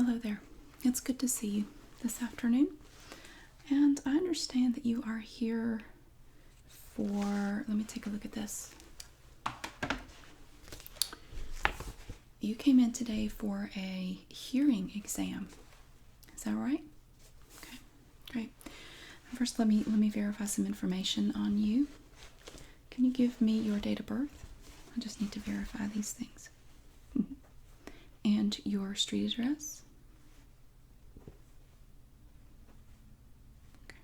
Hello there. It's good to see you this afternoon. And I understand that you are here for, let me take a look at this. You came in today for a hearing exam. Is that right? Okay, great. First, let me verify some information on you. Can you give me your date of birth? I just need to verify these things. And your street address? Okay.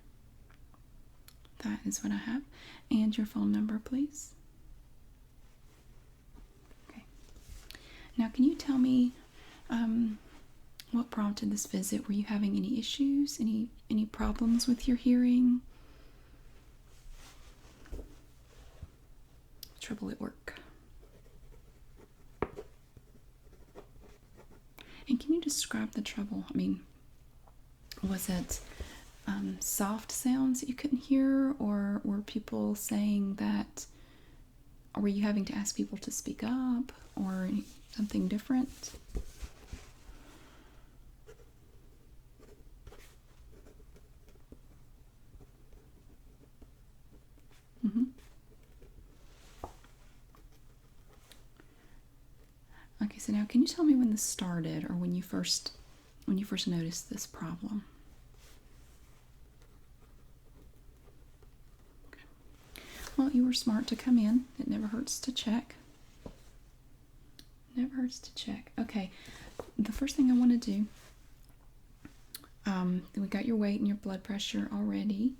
That is what I have. And your phone number, please? Okay. Now, can you tell me what prompted this visit? Were you having any issues? Any problems with your hearing? Trouble at work? And can you describe the trouble? I mean, was it soft sounds that you couldn't hear, or were people saying that, or were you having to ask people to speak up, or something different? Mm-hmm. Okay, so now can you tell me when this started, or when you first noticed this problem? Okay. Well, you were smart to come in. It never hurts to check. Never hurts to check. Okay, the first thing I want to do, we got your weight and your blood pressure already.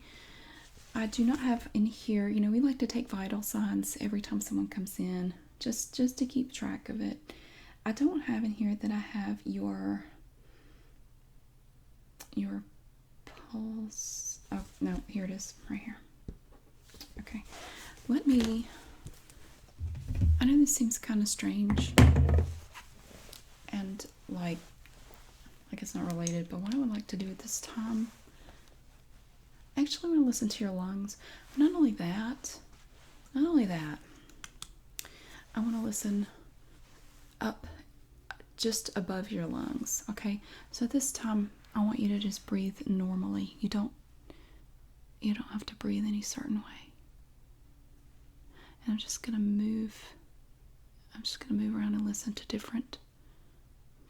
I do not have in here, we like to take vital signs every time someone comes in, just to keep track of it. I don't have in here that I have your pulse. Oh, no, here it is, right here. Okay, I know this seems kind of strange and like it's not related, but what I would like to do at this time, actually I want to listen to your lungs. Not only that, I want to listen up just above your lungs. Okay, so this time I want you to just breathe normally. You don't have to breathe any certain way. And I'm just gonna move around and listen to different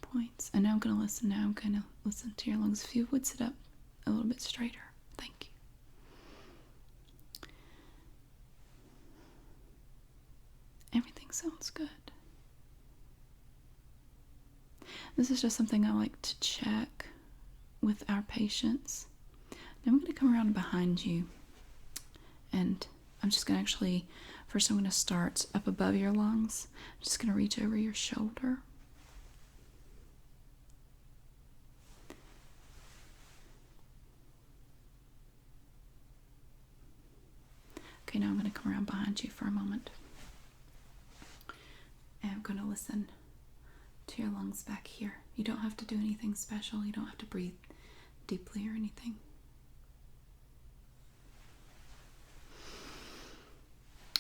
points. And now I'm gonna listen to your lungs. If you would sit up a little bit straighter. Thank you. Everything sounds good. This is just something I like to check with our patients. Now I'm going to come around behind you, and I'm just going to first I'm going to start up above your lungs. I'm just going to reach over your shoulder. Okay, now I'm going to come around behind you for a moment. And I'm going to listen to your lungs back here. You don't have to do anything special. You don't have to breathe deeply or anything.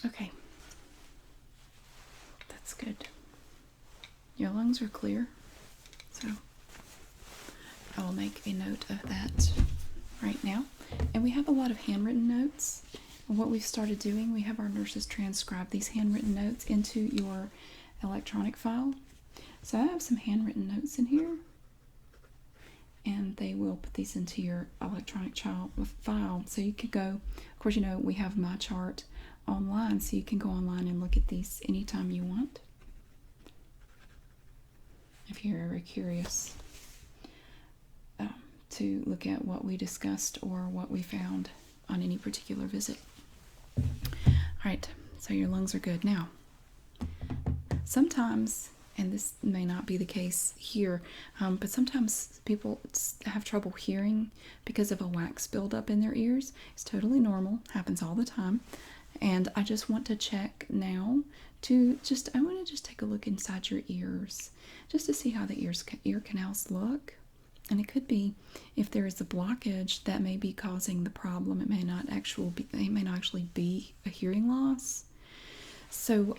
Okay. That's good. Your lungs are clear. So I will make a note of that right now. And we have a lot of handwritten notes. And what we've started doing, we have our nurses transcribe these handwritten notes into your electronic file. So I have some handwritten notes in here, and they will put these into your electronic file. So you could go, of course, we have My Chart online, so you can go online and look at these anytime you want, if you're ever curious to look at what we discussed or what we found on any particular visit. All right, so your lungs are good. Now, sometimes, and this may not be the case here, but sometimes people have trouble hearing because of a wax buildup in their ears. It's totally normal, happens all the time. And I just want to check now I want to just take a look inside your ears, just to see how the ear canals look. And it could be, if there is a blockage that may be causing the problem, it may not actually be a hearing loss. So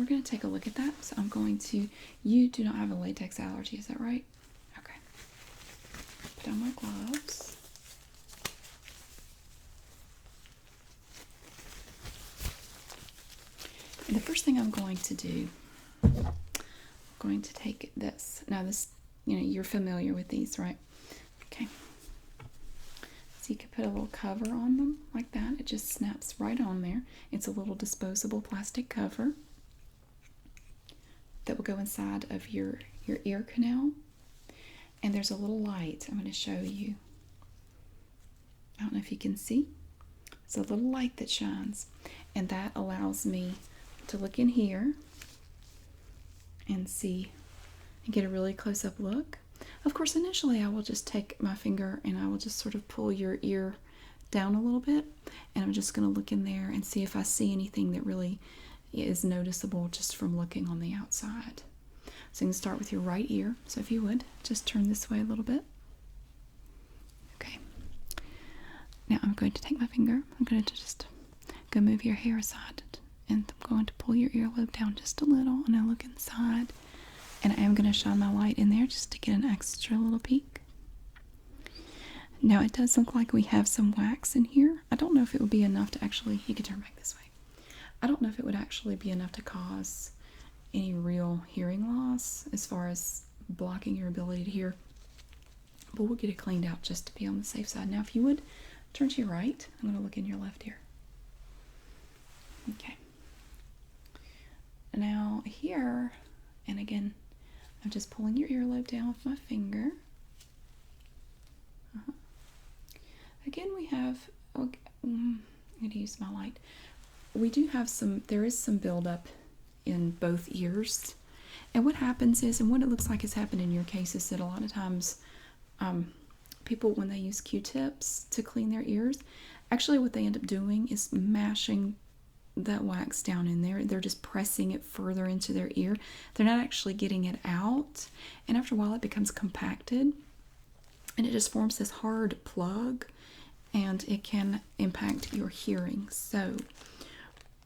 we're going to take a look at that. So I'm going to, you do not have a latex allergy, is that right? Okay. Put on my gloves. And the first thing I'm going to do, I'm going to take this. Now this, you're familiar with these, right? Okay. So you can put a little cover on them like that. It just snaps right on there. It's a little disposable plastic cover that will go inside of your ear canal. And there's a little light I'm going to show you. I don't know if you can see. It's a little light that shines, and that allows me to look in here and see and get a really close-up look. Of course, initially I will just take my finger and I will just sort of pull your ear down a little bit, and I'm just going to look in there and see if I see anything that really is noticeable just from looking on the outside. So you can start with your right ear. So if you would, just turn this way a little bit. Okay. Now I'm going to take my finger. I'm going to just go move your hair aside, and I'm going to pull your earlobe down just a little, and I look inside. And I am going to shine my light in there just to get an extra little peek. Now it does look like we have some wax in here. I don't know if it would be enough to actually, you can turn back this way. I don't know if it would actually be enough to cause any real hearing loss as far as blocking your ability to hear. But we'll get it cleaned out just to be on the safe side. Now if you would, turn to your right. I'm going to look in your left ear. Okay. Now here, and again, I'm just pulling your earlobe down with my finger. Again, we have, I'm going to use my light. We do have there is some buildup in both ears. And what happens is, and what it looks like has happened in your case, is that a lot of times people, when they use Q-tips to clean their ears, actually what they end up doing is mashing that wax down in there. They're just pressing it further into their ear. They're not actually getting it out. And after a while it becomes compacted and it just forms this hard plug, and it can impact your hearing. So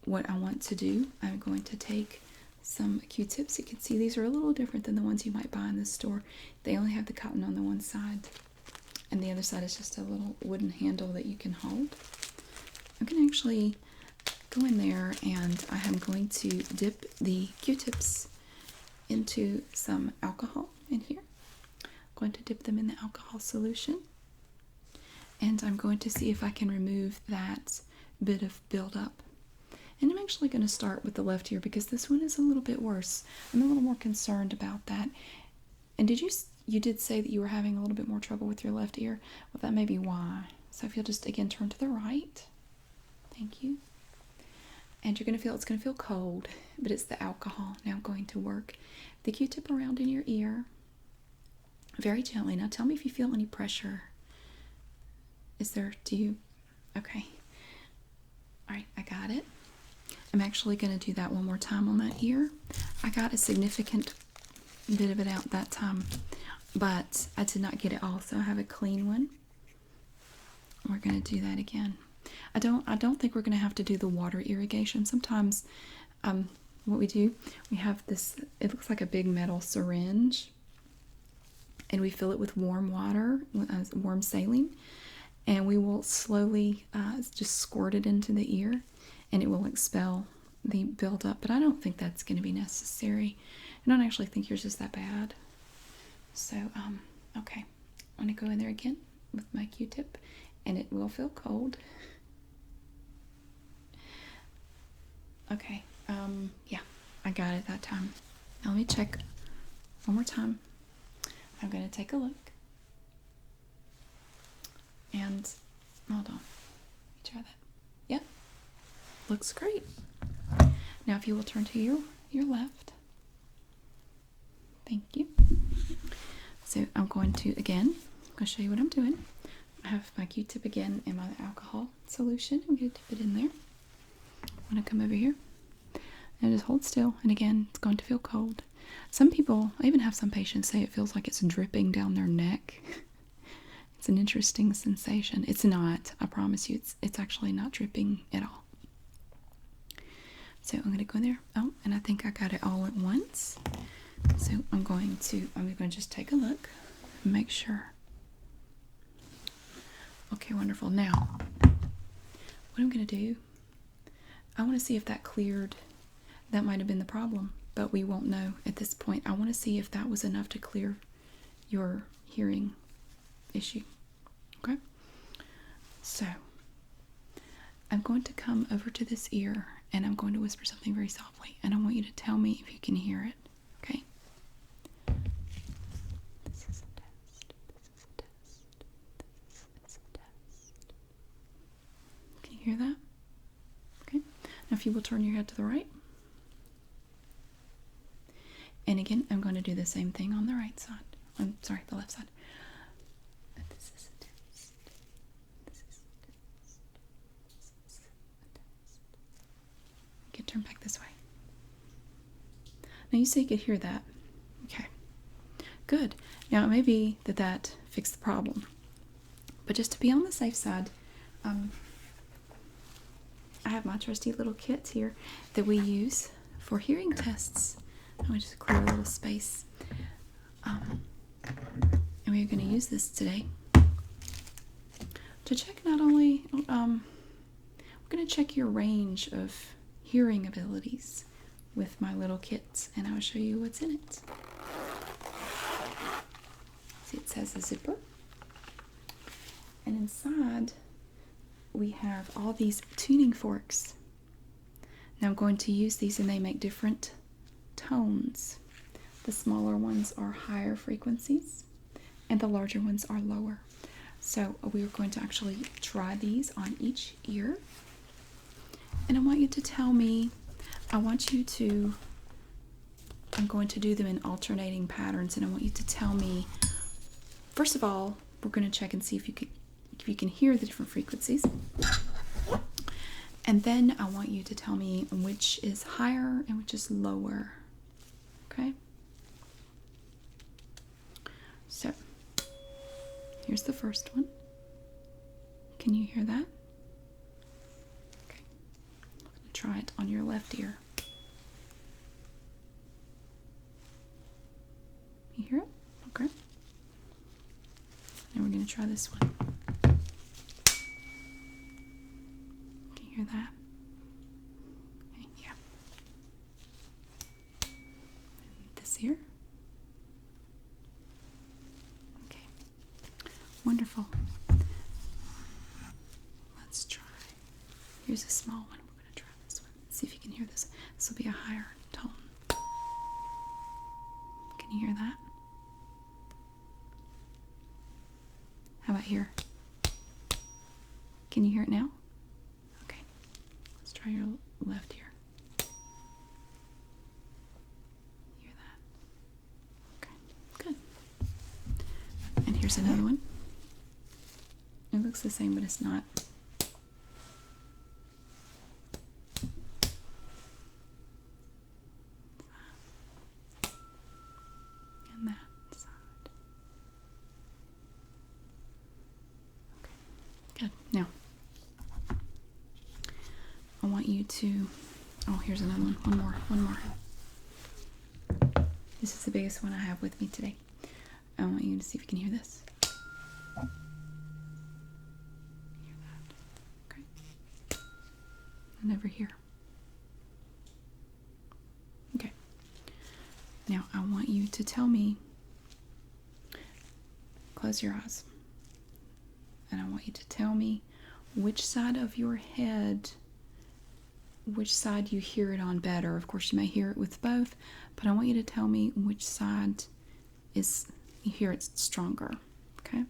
what I want to do, I'm going to take some Q-tips. You can see these are a little different than the ones you might buy in the store. They only have the cotton on the one side, and the other side is just a little wooden handle that you can hold. I'm going to actually go in there, and I am going to dip the Q-tips into some alcohol in here. I'm going to dip them in the alcohol solution, and I'm going to see if I can remove that bit of buildup. And I'm actually going to start with the left ear because this one is a little bit worse. I'm a little more concerned about that. And you did say that you were having a little bit more trouble with your left ear? Well, that may be why. So if you'll just again turn to the right. Thank you. And you're going to feel, it's going to feel cold, but it's the alcohol now going to work. The Q-tip around in your ear very gently. Now tell me if you feel any pressure. Okay. All right, I got it. I'm actually going to do that one more time on that ear. I got a significant bit of it out that time, but I did not get it all, so I have a clean one. We're going to do that again. I don't think we're going to have to do the water irrigation. Sometimes what we do, we have this, it looks like a big metal syringe, and we fill it with warm water, warm saline, and we will slowly just squirt it into the ear, and it will expel the buildup. But I don't think that's going to be necessary. I don't actually think yours is that bad. So, okay. I'm going to go in there again with my Q-tip, and it will feel cold. Okay, yeah, I got it that time. Now let me check one more time. I'm going to take a look. And, hold on. Let me try that. Yep, looks great. Now if you will turn to your left. Thank you. So I'm going to show you what I'm doing. I have my Q-tip again in my alcohol solution. I'm going to dip it in there. I'm going to come over here and just hold still. And again, it's going to feel cold. Some people, I even have some patients say it feels like it's dripping down their neck. It's an interesting sensation. It's not, I promise you, it's actually not dripping at all. So I'm going to go there. Oh, and I think I got it all at once. So I'm going to just take a look and make sure. Okay, wonderful. Now, what I'm going to do, I want to see if that cleared. That might have been the problem, but we won't know at this point. I want to see if that was enough to clear your hearing issue. Okay? So, I'm going to come over to this ear and I'm going to whisper something very softly, and I want you to tell me if you can hear it. Okay? This is a test. This is a test. This is a test. Can you hear that? Okay. Now if you will turn your head to the right. And again, I'm going to do the same thing on the right side. I'm sorry, the left side. This is a test. This is a test. This is a test. Okay, turn back this way. Now you say you could hear that. Okay. Good. Now it may be that fixed the problem. But just to be on the safe side, I have my trusty little kits here that we use for hearing tests. I'm going to just clear a little space. And we're going to use this today to check not only, we're going to check your range of hearing abilities with my little kits, and I'll show you what's in it. See, it says a zipper. And inside, we have all these tuning forks. Now I'm going to use these, and they make different tones. The smaller ones are higher frequencies and the larger ones are lower. So we are going to actually try these on each ear, and I want you to tell me, I'm going to do them in alternating patterns, and I want you to tell me, first of all, we're going to check and see if you can hear the different frequencies. And then I want you to tell me which is higher and which is lower. Okay? So, here's the first one. Can you hear that? Okay. I'm going to try it on your left ear. You hear it? Okay. Now we're going to try this one. Can you hear that? Okay, yeah. And this ear. Okay. Wonderful. Let's try. Here's a small one. We're going to try this one. Let's see if you can hear this. This will be a higher tone. Can you hear that? How about here? Can you hear it now? Okay. Let's try your left ear. Hear that? Okay, good. And here's another one. It looks the same, but it's not. And that side. Okay, good. Now, I want you to, oh, here's another one. One more. This is the biggest one I have with me today. I want you to see if you can hear this. Hear that? Okay. And over here. Okay. Now I want you to tell me, close your eyes, and I want you to tell me which side of your head, which side you hear it on better. Of course, you may hear it with both, but I want you to tell me which side is, you hear it stronger. Okay?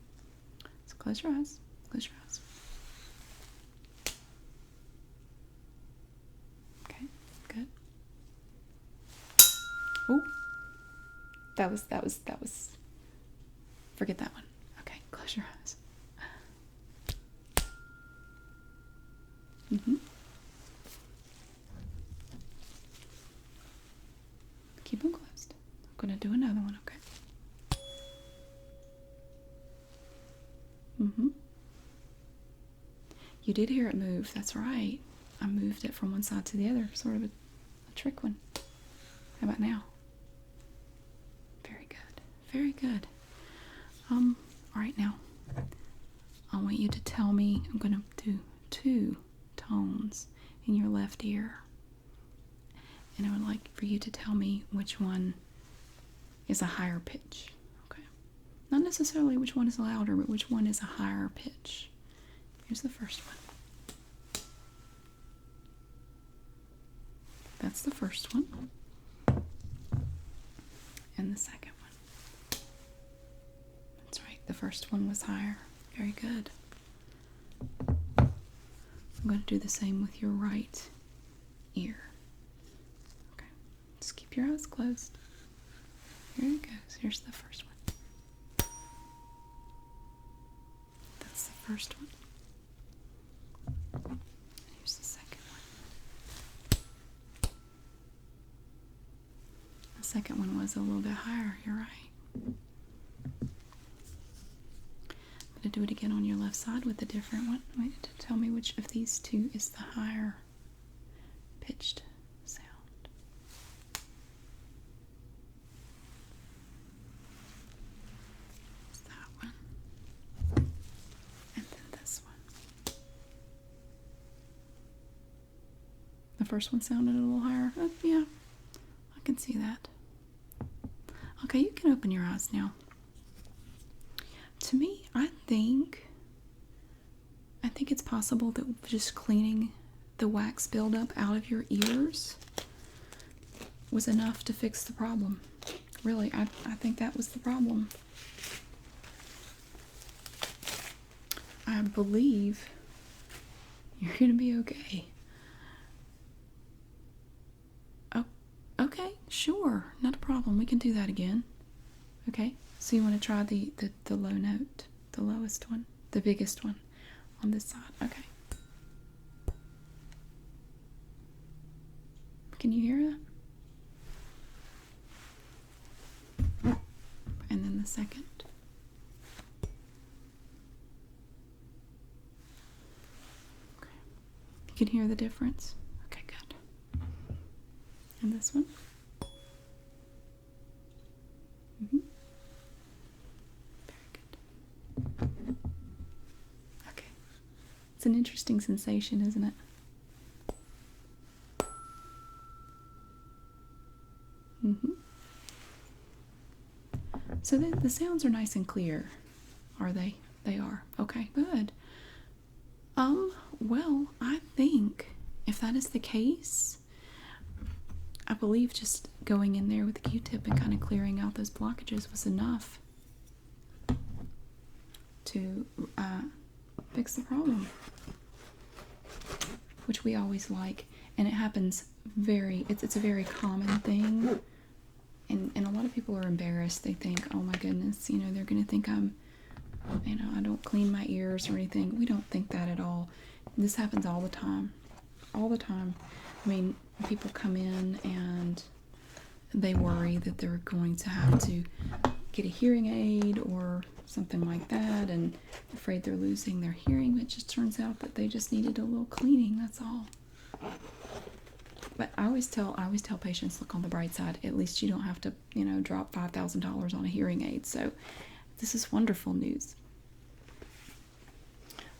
So close your eyes. Close your eyes. Okay, good. Oh, that was, forget that one. Okay, close your eyes. Keep them closed. I'm going to do another one, okay? You did hear it move. That's right. I moved it from one side to the other, sort of a trick one. How about now? Very good. Very good. All right, now I want you to tell me. I'm going to do 2 tones in your left ear, and I would like for you to tell me which one is a higher pitch. Okay. Not necessarily which one is louder, but which one is a higher pitch. Here's the first one. That's the first one. And the second one. That's right, the first one was higher. Very good. I'm going to do the same with your right ear. Okay, just keep your eyes closed. Here it goes. Here's the first one. That's the first one. Here's the second one. The second one was a little bit higher. You're right. I'm going to do it again on your left side with a different one. I want you to tell me which of these 2 is the higher pitched sound. It's that one. And then this one. The first one sounded a little higher. Yeah, I can see that. Okay, you can open your eyes now. To me, I think it's possible that just cleaning the wax buildup out of your ears was enough to fix the problem. Really, I think that was the problem. I believe you're going to be okay. Oh, okay, sure, not a problem. We can do that again. Okay, so you want to try the low note, the lowest one, the biggest one on this side. Okay. Can you hear that? And then the second. Okay. You can hear the difference? Okay, good. And this one? Mm-hmm. Very good. Okay. It's an interesting sensation, isn't it? Mm-hmm. So the sounds are nice and clear, are they? They are. Okay, good. Well, I think if that is the case, I believe just going in there with the Q-tip and kind of clearing out those blockages was enough to fix the problem, which we always like, and it happens it's a very common thing, and a lot of people are embarrassed. They think, oh my goodness, they're gonna think I don't clean my ears or anything. We don't think that at all. This happens all the time. All the time. I mean, people come in and they worry that they're going to have to get a hearing aid or something like that, and afraid they're losing their hearing. It just turns out that they just needed a little cleaning, that's all. But I always tell patients, look on the bright side. At least you don't have to, drop $5,000 on a hearing aid. So this is wonderful news.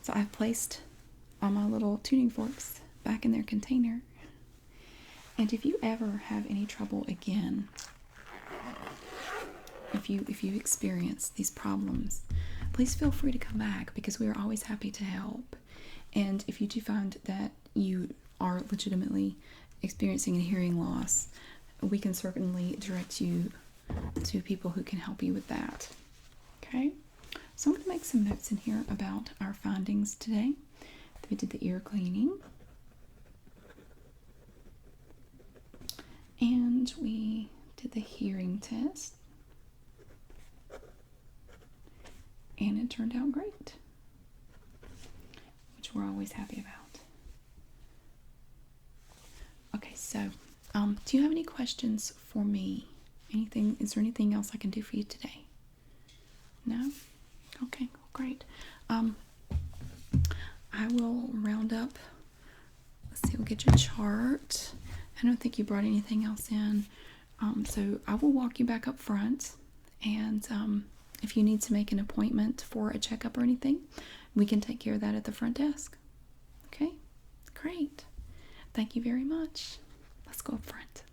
So I've placed all my little tuning forks back in their container. And if you ever have any trouble again, if you experience these problems, please feel free to come back, because we are always happy to help. And if you do find that you are legitimately experiencing a hearing loss, we can certainly direct you to people who can help you with that. Okay? So I'm going to make some notes in here about our findings today. We did the ear cleaning, and we did the hearing test, and it turned out great, which we're always happy about. Okay, so do you have any questions for me? Is there anything else I can do for you today? No? Okay, great. I will round up. Let's see, we'll get your chart. I don't think you brought anything else in. So I will walk you back up front, and if you need to make an appointment for a checkup or anything, we can take care of that at the front desk. Okay? Great. Thank you very much. Let's go up front.